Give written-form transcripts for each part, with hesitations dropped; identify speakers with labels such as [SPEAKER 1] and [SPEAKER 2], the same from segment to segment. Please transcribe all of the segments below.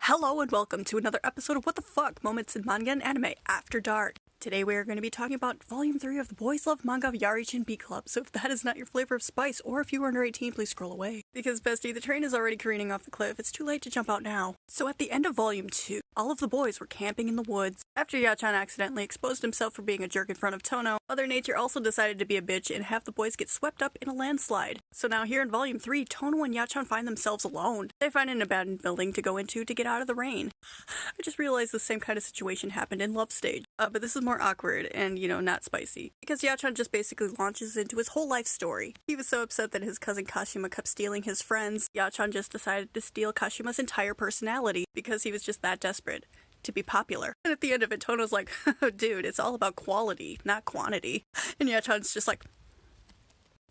[SPEAKER 1] Hello and welcome to another episode of What the Fuck Moments in Manga and Anime After Dark. Today we are going to be talking about Volume 3 of the Boys Love Manga of Yarichin B Club, so if that is not your flavor of spice, or if you are under 18, please scroll away. Because bestie, the train is already careening off the cliff, it's too late to jump out now. So at the end of Volume 2, all of the boys were camping in the woods. After Yarichin accidentally exposed himself for being a jerk in front of Tono, Mother Nature also decided to be a bitch and have the boys get swept up in a landslide. So now here in Volume 3, Tono and Yarichin find themselves alone. They find an abandoned building to go into to get out of the rain. I just realized the same kind of situation happened in Love Stage, but this is more awkward and, not spicy. Because Yarichin just basically launches into his whole life story. He was so upset that his cousin Kashima kept stealing his friends, Yarichin just decided to steal Kashima's entire personality because he was just that desperate to be popular. And at the end of it, Tono's like, dude, it's all about quality, not quantity. And Yarichin's just like,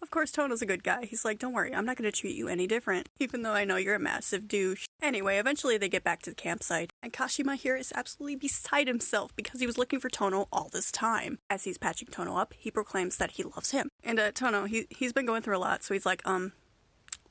[SPEAKER 1] of course, Tono's a good guy. He's like, don't worry, I'm not going to treat you any different, even though I know you're a massive douche. Anyway, eventually they get back to the campsite, and Kashima here is absolutely beside himself because he was looking for Tono all this time. As he's patching Tono up, he proclaims that he loves him. And Tono, he's been going through a lot, so he's like,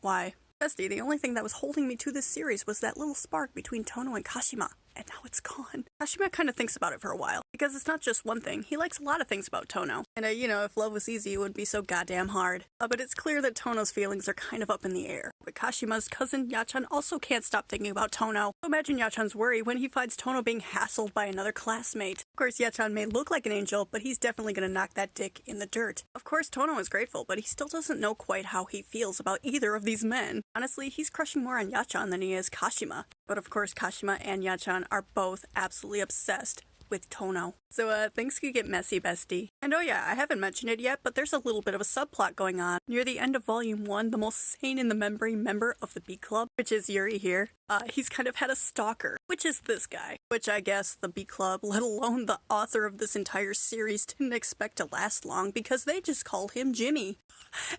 [SPEAKER 1] why? Bestie, the only thing that was holding me to this series was that little spark between Tono and Kashima. And now it's gone. Kashima kind of thinks about it for a while, because it's not just one thing. He likes a lot of things about Tono. And, if love was easy, it wouldn't be so goddamn hard. But it's clear that Tono's feelings are kind of up in the air. But Kashima's cousin, Yarichin, also can't stop thinking about Tono. So imagine Yarichin's worry when he finds Tono being hassled by another classmate. Of course, Yarichin may look like an angel, but he's definitely gonna knock that dick in the dirt. Of course, Tono is grateful, but he still doesn't know quite how he feels about either of these men. Honestly, he's crushing more on Yarichin than he is Kashima. But of course, Kashima and Yarichin are both absolutely obsessed with Tono. So, things could get messy, bestie. And oh yeah, I haven't mentioned it yet, but there's a little bit of a subplot going on. Near the end of Volume 1, the most sane in the memory member of the B Club, which is Yuri here, he's kind of had a stalker, which is this guy. Which I guess the B Club, let alone the author of this entire series, didn't expect to last long because they just call him Jimmy.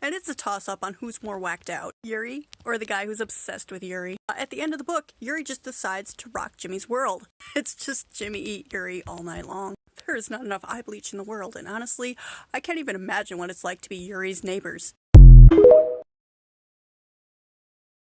[SPEAKER 1] And it's a toss-up on who's more whacked out, Yuri or the guy who's obsessed with Yuri. At the end of the book, Yuri just decides to rock Jimmy's world. It's just Jimmy eat Yuri all night long. There is not enough eye bleach in the world, and honestly, I can't even imagine what it's like to be Yuri's neighbors.